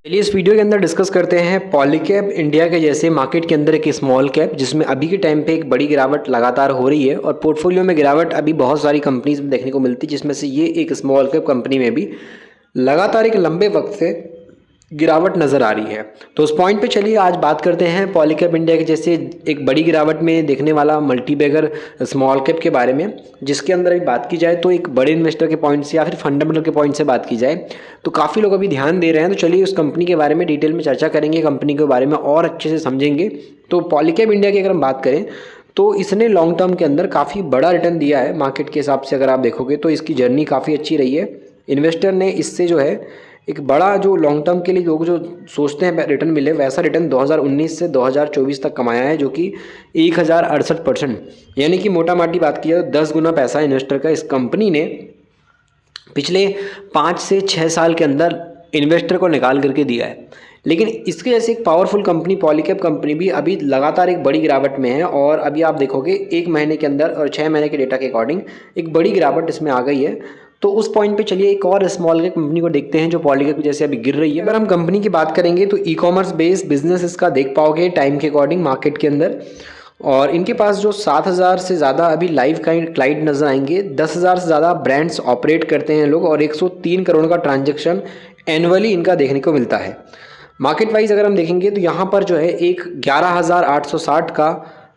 चलिए इस वीडियो के अंदर डिस्कस करते हैं पॉलीकैब इंडिया के जैसे मार्केट के अंदर एक स्मॉल कैप जिसमें अभी के टाइम पे एक बड़ी गिरावट लगातार हो रही है और पोर्टफोलियो में गिरावट अभी बहुत सारी कंपनीज में देखने को मिलती है, जिसमें से ये एक स्मॉल कैप कंपनी में भी लगातार एक लंबे वक्त से गिरावट नज़र आ रही है। तो उस पॉइंट पे चलिए आज बात करते हैं पॉलीकैब इंडिया के जैसे एक बड़ी गिरावट में देखने वाला मल्टीबैगर स्मॉल कैप के बारे में, जिसके अंदर अभी बात की जाए तो एक बड़े इन्वेस्टर के पॉइंट से या फिर फंडामेंटल के पॉइंट से बात की जाए तो काफ़ी लोग अभी ध्यान दे रहे हैं। तो चलिए उस कंपनी के बारे में डिटेल में चर्चा करेंगे, कंपनी के बारे में और अच्छे से समझेंगे। तो पॉलीकैब इंडिया की अगर हम बात करें तो इसने लॉन्ग टर्म के अंदर काफ़ी बड़ा रिटर्न दिया है मार्केट के हिसाब से। अगर आप देखोगे तो इसकी जर्नी काफ़ी अच्छी रही है। इन्वेस्टर ने इससे जो है एक बड़ा जो लॉन्ग टर्म के लिए लोग जो सोचते हैं रिटर्न मिले, वैसा रिटर्न 2019 से 2024 तक कमाया है, जो कि 1068%, यानी कि मोटा माटी बात की जाए तो 10 गुना पैसा इन्वेस्टर का इस कंपनी ने पिछले 5 से 6 साल के अंदर इन्वेस्टर को निकाल करके दिया है। लेकिन इसके जैसे एक पावरफुल कंपनी पॉलीकैब कंपनी भी अभी लगातार एक बड़ी गिरावट में है और अभी आप देखोगे 1 महीने के अंदर और 6 महीने के डेटा के अकॉर्डिंग एक बड़ी गिरावट इसमें आ गई है। तो उस पॉइंट पे चलिए एक और स्मॉल कैप कंपनी को देखते हैं जो पॉलीकैब जैसे अभी गिर रही है। अगर हम कंपनी की बात करेंगे तो ई कॉमर्स बेस्ड बिजनेस इसका देख पाओगे टाइम के अकॉर्डिंग मार्केट के अंदर, और इनके पास जो 7,000 से ज़्यादा अभी लाइव क्लाइंट नज़र आएंगे, 10,000 से ज़्यादा ब्रांड्स ऑपरेट करते हैं लोग और 103 करोड़ का ट्रांजैक्शन एनुअली इनका देखने को मिलता है। मार्केट वाइज अगर हम देखेंगे तो यहाँ पर जो है एक 11,860 का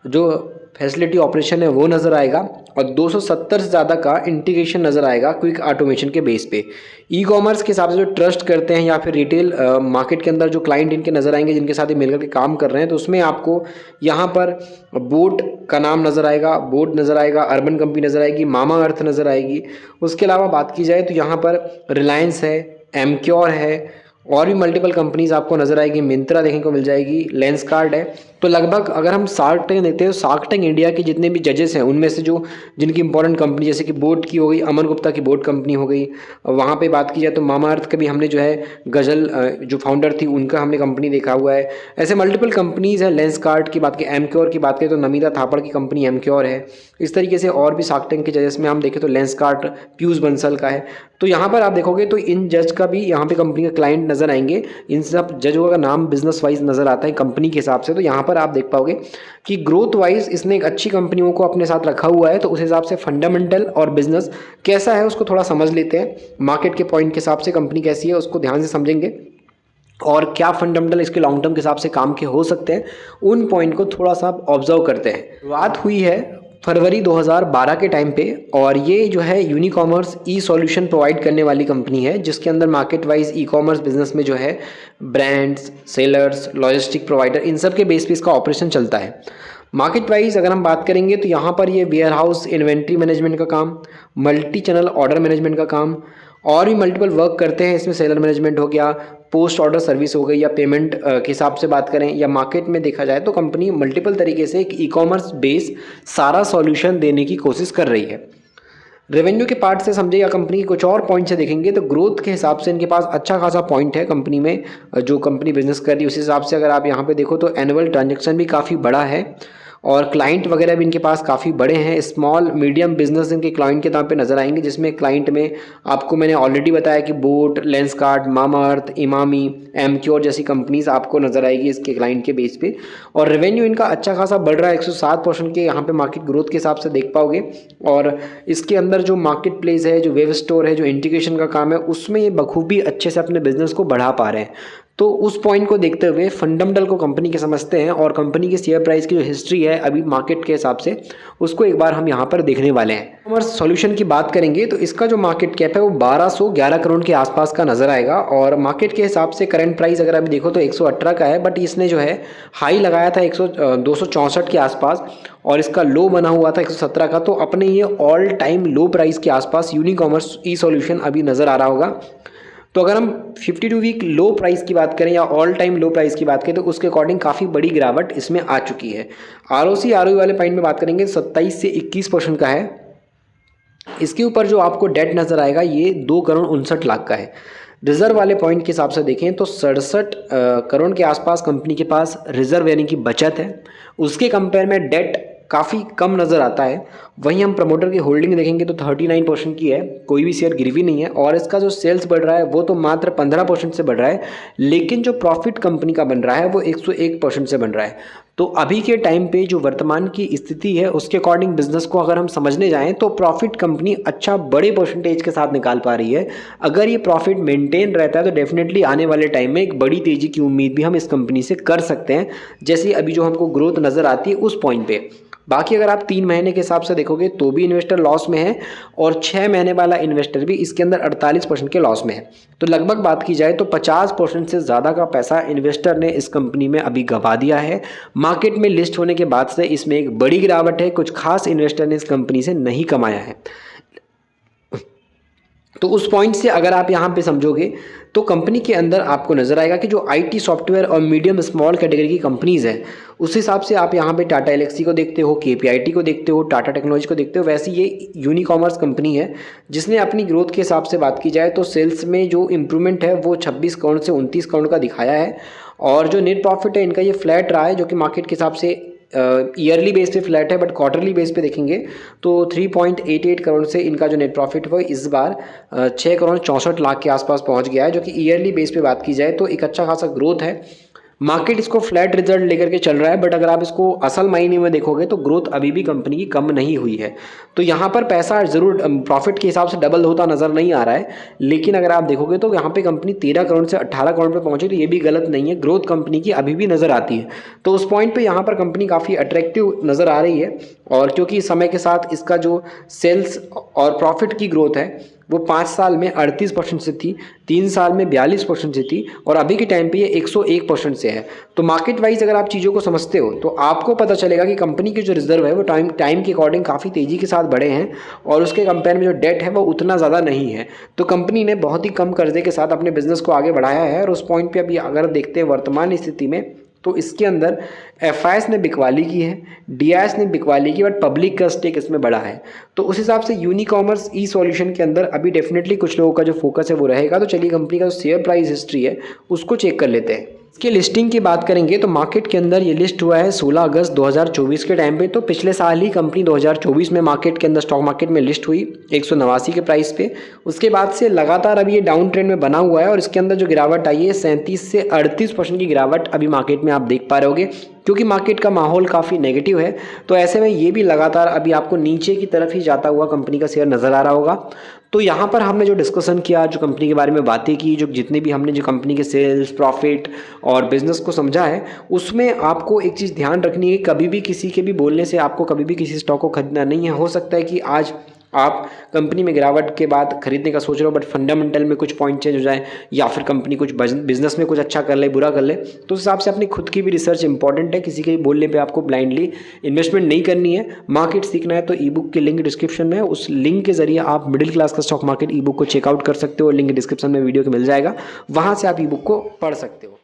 जो फैसिलिटी ऑपरेशन है वो नज़र आएगा और 270 से ज़्यादा का इंटीग्रेशन नज़र आएगा क्विक ऑटोमेशन के बेस पे। ई कॉमर्स के हिसाब से जो ट्रस्ट करते हैं या फिर रिटेल मार्केट के अंदर जो क्लाइंट इनके नज़र आएंगे जिनके साथ ये मिलकर के काम कर रहे हैं, तो उसमें आपको यहाँ पर बोट का नाम नज़र आएगा, बोट नज़र आएगा, अर्बन कंपनी नज़र आएगी, मामा अर्थ नज़र आएगी। उसके अलावा बात की जाए तो यहाँ पर रिलायंस है, एमक्योर है और भी मल्टीपल कंपनीज आपको नजर आएगी, मिंत्रा देखने को मिल जाएगी, लेंसकार्ट है। तो लगभग अगर हम शार्क टैंक देखते हैं तो शार्क टैंक इंडिया के जितने भी जजेस हैं उनमें से जो जिनकी इंपॉर्टेंट कंपनी जैसे कि बोट की हो गई, अमन गुप्ता की बोट कंपनी हो गई, वहाँ पे बात की जाए तो मामा अर्थ का भी हमने जो है गजल जो फाउंडर थी उनका हमने कंपनी देखा हुआ है। ऐसे मल्टीपल कंपनीज है। लेंसकार्ट की बात करें, एमक्योर की बात करें तो नमिता थापड़ की कंपनी एमक्योर है। इस तरीके से और भी शार्क टैंक के जजेस में हम देखें तो लेंसकार्ट पीयूष बंसल का है। तो यहाँ पर आप देखोगे तो इन जज का भी यहाँ पे कंपनी का क्लाइंट नजर आएंगे, इन सब जजों का नाम बिजनेस वाइज नजर आता है कंपनी के हिसाब से। तो यहाँ पर आप देख पाओगे कि ग्रोथ वाइज इसने एक अच्छी कंपनियों को अपने साथ रखा हुआ है। तो उस हिसाब से फंडामेंटल और बिजनेस कैसा है उसको थोड़ा समझ लेते हैं। मार्केट के पॉइंट के हिसाब से कंपनी कैसी है उसको ध्यान से समझेंगे और क्या फंडामेंटल इसके लॉन्ग टर्म के हिसाब से काम के हो सकते हैं उन पॉइंट को थोड़ा सा ऑब्जर्व करते हैं। बात हुई है फरवरी 2012 के टाइम पे और ये जो है यूनिकॉमर्स ई सॉल्यूशन प्रोवाइड करने वाली कंपनी है, जिसके अंदर market wise e commerce business में जो है brands, sellers, logistic provider in सब के बेस पे इसका ऑपरेशन चलता है। मार्केट वाइज अगर हम बात करेंगे तो यहाँ पर ये वेयर हाउस इन्वेंट्री मैनेजमेंट का काम, मल्टी चैनल ऑर्डर मैनेजमेंट का काम और भी मल्टीपल वर्क करते हैं। इसमें सेलर मैनेजमेंट हो गया, पोस्ट ऑर्डर सर्विस हो गई, या पेमेंट के हिसाब से बात करें या मार्केट में देखा जाए तो कंपनी मल्टीपल तरीके से एक ई कॉमर्स बेस सारा सॉल्यूशन देने की कोशिश कर रही है। रेवेन्यू के पार्ट से समझे या कंपनी के कुछ और पॉइंट से देखेंगे तो ग्रोथ के हिसाब से इनके पास अच्छा खासा पॉइंट है कंपनी में, जो कंपनी बिजनेस कर रही है उस हिसाब से। अगर आप यहाँ पे देखो तो एनुअल ट्रांजैक्शन भी काफ़ी बड़ा है और क्लाइंट वगैरह भी इनके पास काफ़ी बड़े हैं। स्मॉल मीडियम बिजनेस इनके क्लाइंट के दाम पे नजर आएंगे, जिसमें क्लाइंट में आपको मैंने ऑलरेडी बताया कि बोट, लेंसकार्ट, मामा अर्थ, इमामी, एमक्योर जैसी कंपनीज आपको नजर आएगी इसके क्लाइंट के बेस पे। और रेवेन्यू इनका अच्छा खासा बढ़ रहा है, 107% के यहाँ पे मार्केट ग्रोथ के हिसाब से देख पाओगे। और इसके अंदर जो मार्केट प्लेस है, जो वेब स्टोर है, जो इंटीग्रेशन का काम है, उसमें ये बखूबी अच्छे से अपने बिजनेस को बढ़ा पा रहे हैं। तो उस पॉइंट को देखते हुए फंडामेंटल को कंपनी के समझते हैं और कंपनी के शेयर प्राइस की जो हिस्ट्री है अभी मार्केट के हिसाब से उसको एक बार हम यहाँ पर देखने वाले हैं। कॉमर्स सॉल्यूशन की बात करेंगे तो इसका जो मार्केट कैप है वो 1211 करोड़ के आसपास का नजर आएगा और मार्केट के हिसाब से करंट प्राइस अगर अभी देखो तो 118 का है, बट इसने जो है हाई लगाया था 264 के आसपास और इसका लो बना हुआ था 117 का। तो अपने ये ऑल टाइम लो प्राइस के आसपास यूनिकॉमर्स ई सॉल्यूशन अभी नजर आ रहा होगा। तो अगर हम 52 वीक लो प्राइस की बात करें या ऑल टाइम लो प्राइस की बात करें तो उसके अकॉर्डिंग काफ़ी बड़ी गिरावट इसमें आ चुकी है। आरओसी आरओई वाले पॉइंट में बात करेंगे 27 से 21% का है। इसके ऊपर जो आपको डेट नज़र आएगा ये 2 करोड़ 59 लाख का है। रिजर्व वाले पॉइंट के हिसाब से देखें तो 67 करोड़ के आसपास कंपनी के पास रिजर्व यानी कि बचत है। उसके कंपेयर में डेट काफ़ी कम नज़र आता है। वहीं हम प्रमोटर की होल्डिंग देखेंगे तो 39% की है, कोई भी शेयर गिरवी नहीं है और इसका जो सेल्स बढ़ रहा है वो तो मात्र 15% से बढ़ रहा है, लेकिन जो प्रॉफिट कंपनी का बन रहा है वो 101% से बन रहा है। तो अभी के टाइम पे जो वर्तमान की स्थिति है उसके अकॉर्डिंग बिजनेस को अगर हम समझने जाएं तो प्रॉफिट कंपनी अच्छा बड़े परसेंटेज के साथ निकाल पा रही है। अगर ये प्रॉफिट मेंटेन रहता है तो डेफिनेटली आने वाले टाइम में एक बड़ी तेजी की उम्मीद भी हम इस कंपनी से कर सकते हैं, जैसे अभी जो हमको ग्रोथ नज़र आती है उस पॉइंट पे। बाकी अगर आप 3 महीने के हिसाब से देखोगे तो भी इन्वेस्टर लॉस में है और 6 महीने वाला इन्वेस्टर भी इसके अंदर 48% के लॉस में है। तो लगभग बात की जाए तो 50% से ज़्यादा का पैसा इन्वेस्टर ने इस कंपनी में अभी गंवा दिया है। मार्केट में लिस्ट होने के बाद से इसमें एक बड़ी गिरावट है, कुछ खास इन्वेस्टर ने इस कंपनी से नहीं कमाया है। तो उस पॉइंट से अगर आप यहाँ पे समझोगे तो कंपनी के अंदर आपको नज़र आएगा कि जो आईटी सॉफ्टवेयर और मीडियम स्मॉल कैटेगरी की कंपनीज़ हैं उस हिसाब से आप यहाँ पे टाटा एलेक्सी को देखते हो, केपीआईटी को देखते हो, टाटा टेक्नोलॉजी को देखते हो। वैसे ये यूनिकॉमर्स कंपनी है जिसने अपनी ग्रोथ के हिसाब से बात की जाए तो सेल्स में जो इम्प्रूवमेंट है वो 26 करोड़ से 29 करोड़ का दिखाया है और जो नेट प्रॉफिट है इनका ये फ्लैट रहा है, जो कि मार्केट के हिसाब से ईयरली बेस पे फ्लैट है, बट क्वार्टरली बेस पे देखेंगे तो 3.88 करोड़ से इनका जो नेट प्रॉफिट वो इस बार 6 करोड़ 64 लाख के आसपास पहुंच गया है, जो कि ईयरली बेस पे बात की जाए तो एक अच्छा खासा ग्रोथ है। मार्केट इसको फ्लैट रिजल्ट लेकर के चल रहा है, बट अगर आप इसको असल मायने में देखोगे तो ग्रोथ अभी भी कंपनी की कम नहीं हुई है। तो यहाँ पर पैसा ज़रूर प्रॉफिट के हिसाब से डबल होता नज़र नहीं आ रहा है, लेकिन अगर आप देखोगे तो यहाँ पे कंपनी 13 करोड़ से 18 करोड़ पे पहुंची, तो ये भी गलत नहीं है, ग्रोथ कंपनी की अभी भी नज़र आती है। तो उस पॉइंट पे यहाँ पर कंपनी काफ़ी अट्रैक्टिव नज़र आ रही है और क्योंकि समय के साथ इसका जो सेल्स और प्रॉफिट की ग्रोथ है वो 5 साल में 38% से थी, 3 साल में 42% से थी और अभी के टाइम पे ये 101% से है। तो मार्केट वाइज अगर आप चीज़ों को समझते हो तो आपको पता चलेगा कि कंपनी के जो रिजर्व है वो टाइम के अकॉर्डिंग काफ़ी तेज़ी के साथ बढ़े हैं और उसके कंपेयर में जो डेट है वो उतना ज़्यादा नहीं है। तो कंपनी ने बहुत ही कम कर्जे के साथ अपने बिजनेस को आगे बढ़ाया है और उस पॉइंट पर अभी अगर देखते हैं वर्तमान स्थिति में तो इसके अंदर एफआईएस ने बिकवाली की है, डीआईएस ने बिकवाली की, बट पब्लिक का स्टेक इसमें बड़ा है। तो उस हिसाब से यूनिकॉमर्स ई सॉल्यूशन के अंदर अभी डेफिनेटली कुछ लोगों का जो फोकस है वो रहेगा। तो चलिए कंपनी का जो शेयर प्राइस हिस्ट्री है उसको चेक कर लेते हैं। इसके लिस्टिंग की बात करेंगे तो मार्केट के अंदर ये लिस्ट हुआ है 16 अगस्त 2024 के टाइम पे। तो पिछले साल ही कंपनी 2024 में मार्केट के अंदर स्टॉक मार्केट में लिस्ट हुई 189 के प्राइस पे। उसके बाद से लगातार अभी ये डाउन ट्रेंड में बना हुआ है और इसके अंदर जो गिरावट आई है 37 से 38% की गिरावट अभी मार्केट में आप देख पा रहे होगे, क्योंकि मार्केट का माहौल काफ़ी नेगेटिव है। तो ऐसे में ये भी लगातार अभी आपको नीचे की तरफ ही जाता हुआ कंपनी का शेयर नज़र आ रहा होगा। तो यहाँ पर हमने जो डिस्कशन किया, जो कंपनी के बारे में बातें की, जो जितने भी हमने जो कंपनी के सेल्स, प्रॉफिट और बिजनेस को समझा है, उसमें आपको एक चीज़ ध्यान रखनी है, कभी भी किसी के भी बोलने से आपको कभी भी किसी स्टॉक को खरीदना नहीं है। हो सकता है कि आज आप कंपनी में गिरावट के बाद खरीदने का सोच रहे हो बट फंडामेंटल में कुछ पॉइंट चेंज हो जाए या फिर कंपनी कुछ बिजनेस में कुछ अच्छा कर ले, बुरा कर ले। तो उस हिसाब से अपनी खुद की भी रिसर्च इंपॉर्टेंट है, किसी के बोलने पे आपको ब्लाइंडली इन्वेस्टमेंट नहीं करनी है। मार्केट सीखना है तो ई बुक की लिंक डिस्क्रिप्शन में है, उस लिंक के जरिए आप मिडिल क्लास का स्टॉक मार्केट ई बुक को चेकआउट कर सकते हो। लिंक डिस्क्रिप्शन में वीडियो के मिल जाएगा, वहाँ से आप ई बुक को पढ़ सकते हो।